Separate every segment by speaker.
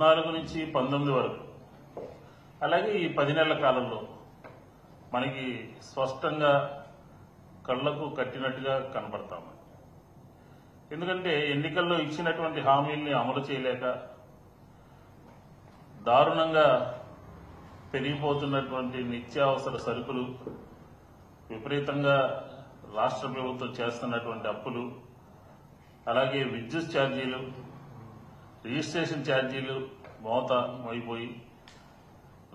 Speaker 1: 14 నుంచి 19 వరకు, అలాగే ఈ 10 నెలల కాలంలో మనకి స్పష్టంగా కళ్లకు కట్టినట్టుగా కనబడతాము. ఎందుకంటే ఎన్నికల్లో ఇచ్చినటువంటి హామీల్ని అమలు చేయలేక దారుణంగా పెరిగిపోతున్నటువంటి నిత్యావసర సరుకులు, విపరీతంగా రాష్ట్ర ప్రభుత్వం చేస్తున్నటువంటి అప్పులు, అలాగే విద్యుత్ ఛార్జీలు, రిజిస్ట్రేషన్ ఛార్జీలు మోత అయిపోయి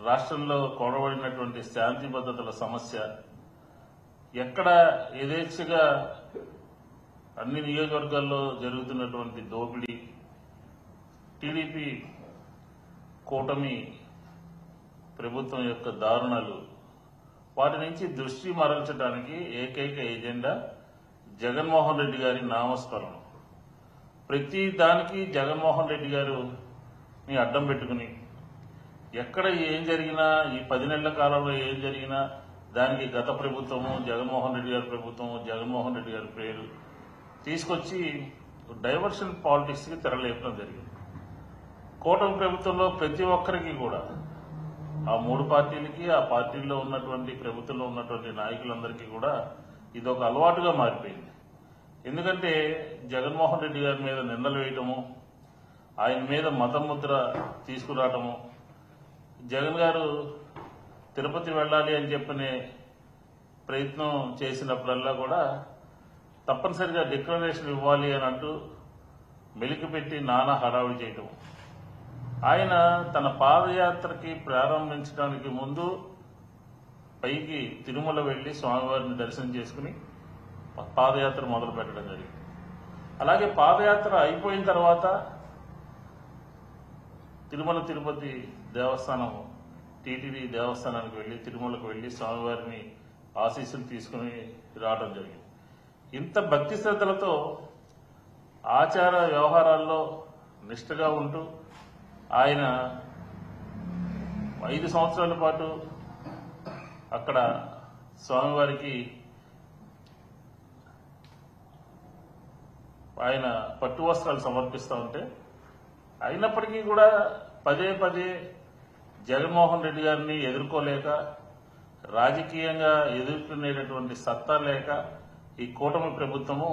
Speaker 1: రాష్ట్రంలో కొడబడినటువంటి శాంతి భద్రతల సమస్య, ఎక్కడ యథేచ్ఛగా అన్ని నియోజకవర్గాల్లో జరుగుతున్నటువంటి దోపిడీ, టీడీపీ కూటమి ప్రభుత్వం యొక్క దారుణాలు, వాటి నుంచి దృష్టి మరల్చడానికి ఏకైక ఎజెండా జగన్మోహన్ రెడ్డి గారి నామస్మరణం. ప్రతి దానికి జగన్మోహన్ రెడ్డి గారిని అడ్డం పెట్టుకుని ఎక్కడ ఏం జరిగినా, ఈ 10 నెలల కాలంలో ఏం జరిగినా దానికి గత ప్రభుత్వము, జగన్మోహన్ రెడ్డి గారి ప్రభుత్వము, జగన్మోహన్ రెడ్డి గారి పేరు తీసుకొచ్చి డైవర్షన్ పాలిటిక్స్ కి తెరలేపడం జరిగింది. కూటమి ప్రభుత్వంలో ప్రతి ఒక్కరికి కూడా, ఆ 3 పార్టీలకి, ఆ పార్టీల్లో ఉన్నటువంటి ప్రభుత్వంలో ఉన్నటువంటి నాయకులందరికీ కూడా ఇది ఒక అలవాటుగా మారిపోయింది. ఎందుకంటే జగన్మోహన్ రెడ్డి గారి మీద నిందలు వేయటము, ఆయన మీద మతముద్ర తీసుకురావటము, జగన్ గారు తిరుపతి వెళ్ళాలి అని చెప్పనే ప్రయత్నం చేసినప్పుడల్లా కూడా తప్పనిసరిగా డిక్లరేషన్ ఇవ్వాలి అని అంటూ మెలికిపెట్టి నానా హడావిడి చేయటం. ఆయన తన పాదయాత్రకి ప్రారంభించడానికి ముందు పైకి తిరుమల వెళ్లి స్వామివారిని దర్శనం చేసుకుని పాదయాత్ర మొదలు పెట్టడం జరిగింది. అలాగే పాదయాత్ర అయిపోయిన తర్వాత తిరుమల తిరుపతి దేవస్థానం, టీటీడీ దేవస్థానానికి వెళ్లి తిరుమలకు వెళ్లి స్వామివారిని ఆశీస్సులు తీసుకుని రావడం జరిగింది. ఇంత భక్తి శ్రద్ధలతో ఆచార వ్యవహారాల్లో నిష్ఠగా ఉంటూ ఆయన 5 సంవత్సరాల పాటు అక్కడ స్వామివారికి ఆయన పట్టు వస్త్రాలు సమర్పిస్తూ ఉంటే, అయినప్పటికీ కూడా పదే పదే జగన్మోహన్ రెడ్డి గారిని ఎదుర్కోలేక, రాజకీయంగా ఎదుర్కొనేటటువంటి సత్తా లేక ఈ కూటమి ప్రభుత్వము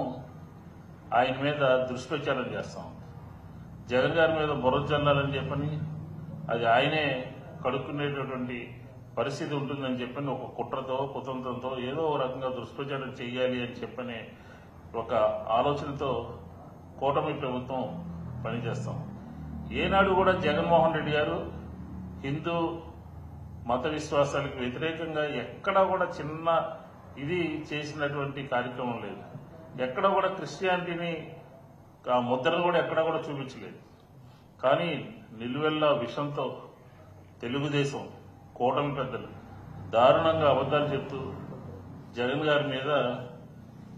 Speaker 1: ఆయన మీద దుష్ప్రచారం చేస్తాం. జగన్ గారి మీద బురద జల్లాలని చెప్పని, అది ఆయనే కడుక్కునేటటువంటి పరిస్థితి ఉంటుందని చెప్పని ఒక కుట్రతో, కుతంత్రంతో ఏదో ఒక రకంగా దుష్ప్రచారం చేయాలి అని చెప్పని ఒక ఆలోచనతో కూటమి ప్రభుత్వం పనిచేస్తాం. ఏనాడు కూడా జగన్మోహన్ రెడ్డి గారు హిందూ మత విశ్వాసాలకు వ్యతిరేకంగా ఎక్కడా కూడా చిన్న ఇది చేసినటువంటి కార్యక్రమం లేదు. ఎక్కడ కూడా క్రిస్టియానిటీని ఆ ముద్రను కూడా ఎక్కడా కూడా చూపించలేదు. కానీ నిలువెల్లా విషంతో తెలుగుదేశం కూటమి పెద్దలు దారుణంగా అబద్దాలు చెప్తూ జగన్ గారి మీద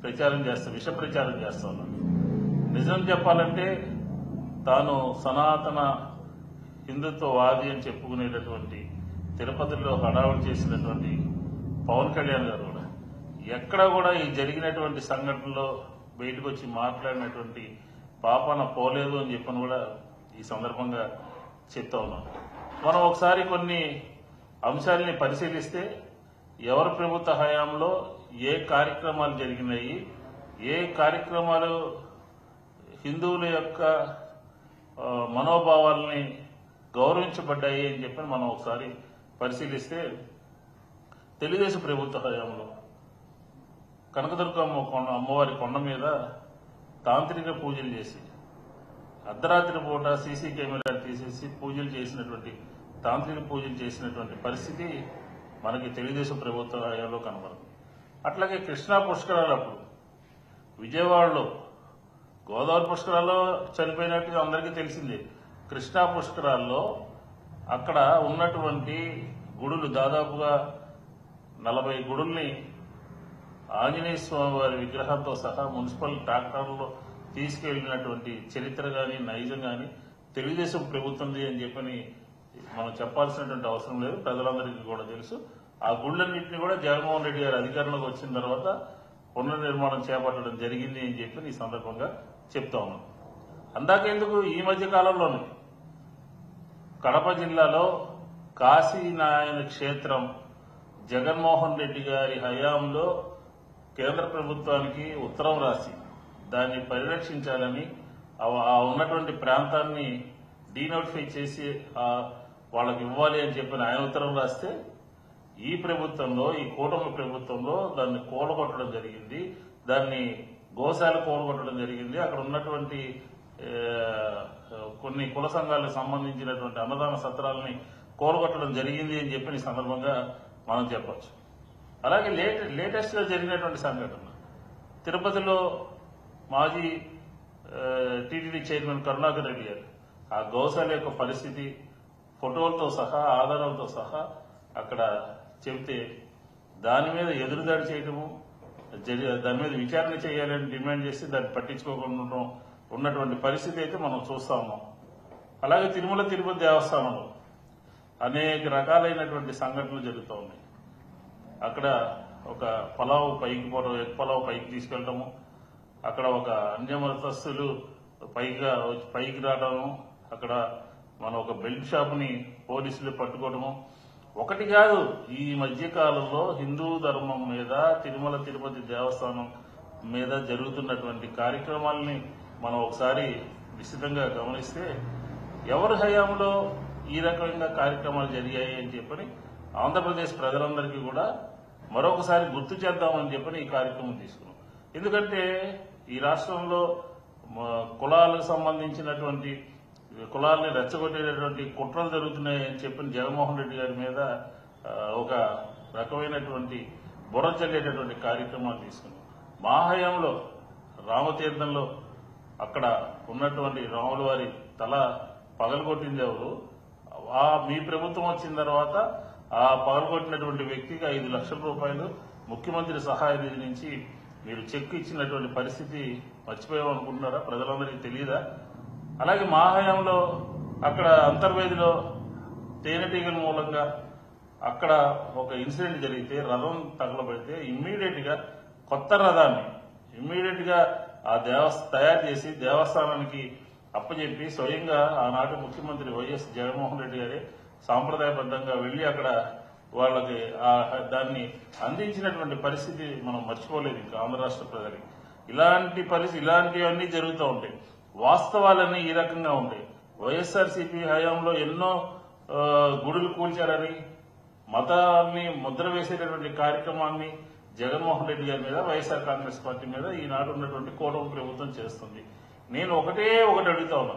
Speaker 1: ప్రచారం చేస్తా, విష ప్రచారం చేస్తా ఉన్నారు. నిజం చెప్పాలంటే తాను సనాతన హిందుత్వవాది అని చెప్పుకునేటటువంటి తిరుపతిలో హడావుడి చేసినటువంటి పవన్ కళ్యాణ్ గారు కూడా ఎక్కడా కూడా ఈ జరిగినటువంటి సంఘటనలో బయటకు వచ్చి మాట్లాడినటువంటి పాపన పోలేదు అని చెప్పని కూడా ఈ సందర్భంగా చెప్తా ఉన్నాను. మనం ఒకసారి కొన్ని అంశాలని పరిశీలిస్తే ఎవరి ప్రభుత్వ హయాంలో ఏ కార్యక్రమాలు జరిగినాయి, ఏ కార్యక్రమాలు హిందువుల యొక్క మనోభావాలని గౌరవించబడ్డాయి అని చెప్పి మనం ఒకసారి పరిశీలిస్తే, తెలుగుదేశం ప్రభుత్వ హయాంలో కనకదుర్గమ్మ అమ్మవారి కొండ మీద తాంత్రిక పూజలు చేసి, అర్ధరాత్రి పూట సీసీ కెమెరాలు తీసేసి పూజలు చేసినటువంటి, తాంత్రిక పూజలు చేసినటువంటి పరిస్థితి మనకి తెలుగుదేశం ప్రభుత్వ హయాంలో కనబడుతుంది. అట్లాగే కృష్ణా పుష్కరాలప్పుడు విజయవాడలో గోదావరి పుష్కరాల్లో చనిపోయినట్టుగా అందరికీ తెలిసిందే. కృష్ణా పుష్కరాల్లో అక్కడ ఉన్నటువంటి గుడులు, దాదాపుగా 40 గుడుల్ని ఆంజనేయ స్వామి వారి విగ్రహంతో సహా మున్సిపల్ ట్రాక్టర్లో తీసుకెళ్లినటువంటి చరిత్ర గాని, నైజం గాని తెలుగుదేశం ప్రభుత్వంది అని చెప్పని మనం చెప్పాల్సినటువంటి అవసరం లేదు, ప్రజలందరికీ కూడా తెలుసు. ఆ గుళ్ళన్నింటినీ కూడా జగన్మోహన్ రెడ్డి గారు అధికారంలోకి వచ్చిన తర్వాత పునర్నిర్మాణం చేపట్టడం జరిగింది అని చెప్పి ఈ సందర్భంగా చెప్తా ఉన్నాం. అందాకెందుకు ఈ మధ్య కాలంలోనే కడప జిల్లాలో కాశీనారాయణ క్షేత్రం జగన్మోహన్ రెడ్డి గారి హయాంలో కేంద్ర ప్రభుత్వానికి ఉత్తరం రాసి దాన్ని పరిరక్షించాలని ఆ ఉన్నటువంటి ప్రాంతాన్ని డీనోటిఫై చేసి వాళ్ళకి ఇవ్వాలి అని చెప్పిన ఆయన ఉత్తరం రాస్తే ఈ ప్రభుత్వంలో, ఈ కూటమి ప్రభుత్వంలో దాన్ని కూలగొట్టడం జరిగింది. దాన్ని గోశాల కూలగొట్టడం జరిగింది. అక్కడ ఉన్నటువంటి కొన్ని కుల సంఘాలకు సంబంధించినటువంటి అన్నదాన సత్రాలని కూలగొట్టడం జరిగింది అని చెప్పి ఈ సందర్భంగా మనం చెప్పచ్చు. అలాగే లేటెస్ట్ గా జరిగినటువంటి సంఘటన తిరుపతిలో మాజీ టీటీడీ చైర్మన్ కరుణాకర్ రెడ్డి గారు ఆ గోశాల యొక్క పరిస్థితి ఫోటోలతో సహా ఆధారాలతో సహా అక్కడ చెబితే దాని మీద ఎదురుదాడి చేయటము, దాని మీద విచారణ చేయాలని డిమాండ్ చేసి దాన్ని పట్టించుకోకుండా ఉన్నటువంటి పరిస్థితి అయితే మనం చూస్తా ఉన్నాం. అలాగే తిరుమల తిరుపతి దేవస్థానంలో అనేక రకాలైనటువంటి సంఘటనలు జరుగుతూ ఉన్నాయి. అక్కడ ఒక పలావ్ పైకి పోవడం, ఎగ్ పలావ్ పైకి తీసుకెళ్లటము, అక్కడ ఒక అన్యమతస్థులు పైకి రావడము, అక్కడ మనం ఒక బెల్ట్ షాప్ ని పోలీసులు పట్టుకోవడము. ఒకటి కాదు, ఈ మధ్య కాలంలో హిందూ ధర్మం మీద, తిరుమల తిరుపతి దేవస్థానం మీద జరుగుతున్నటువంటి కార్యక్రమాలని మనం ఒకసారి నిశ్చితంగా గమనిస్తే ఎవరి హయాంలో ఈ రకమైన కార్యక్రమాలు జరిగాయి అని చెప్పని ఆంధ్రప్రదేశ్ ప్రజలందరికీ కూడా మరొకసారి గుర్తు చేద్దామని చెప్పని ఈ కార్యక్రమం తీసుకున్నాం. ఎందుకంటే ఈ రాష్ట్రంలో కులాలకు సంబంధించినటువంటి కులాలని రెచ్చగొట్టేటటువంటి కుట్రలు జరుగుతున్నాయని చెప్పిన జగన్మోహన్ రెడ్డి గారి మీద ఒక రకమైనటువంటి బుర్ర చల్లేటటువంటి కార్యక్రమాలు తీసుకున్నాం. మా హయాంలో రామతీర్థంలో అక్కడ ఉన్నటువంటి రాముల వారి తల పగలగొట్టింది ఎవరు? మీ ప్రభుత్వం వచ్చిన తర్వాత ఆ పగలగొట్టినటువంటి వ్యక్తికి 5 లక్షల రూపాయలు ముఖ్యమంత్రి సహాయ నిధి నుంచి మీరు చెక్ ఇచ్చినటువంటి పరిస్థితి మర్చిపోయామనుకుంటున్నారా? ప్రజలందరికీ తెలియదా? అలాగే మా హయాంలో అక్కడ అంతర్వేదిలో తేనెటీగల మూలంగా అక్కడ ఒక ఇన్సిడెంట్ జరిగితే రథం తగలబడితే ఇమ్మీడియట్ గా కొత్త రథాన్ని ఇమ్మీడియట్ గా తయారు చేసి దేవస్థానానికి అప్పచెప్పి స్వయంగా ఆనాటి ముఖ్యమంత్రి వైఎస్ జగన్మోహన్ రెడ్డి గారి సాంప్రదాయబద్ధంగా వెళ్లి అక్కడ వాళ్ళకి దాన్ని అందించినటువంటి పరిస్థితి మనం మర్చిపోలేదు ఇంకా ఆంధ్ర రాష్ట్ర ప్రజలకి. ఇలాంటివన్నీ జరుగుతూ ఉంటాయి. వాస్తవాలన్నీ ఈ రకంగా ఉంటాయి. వైఎస్ఆర్సీపీ హయాంలో ఎన్నో గుడులు కూల్చారని, మతాన్ని ముద్ర వేసేటటువంటి కార్యక్రమాన్ని జగన్మోహన్ రెడ్డి గారి మీద, వైఎస్ఆర్ కాంగ్రెస్ పార్టీ మీద ఈనాడు ఉన్నటువంటి కూటమి ప్రభుత్వం చేస్తుంది. నేను ఒకటి అడుగుతా ఉన్నాను.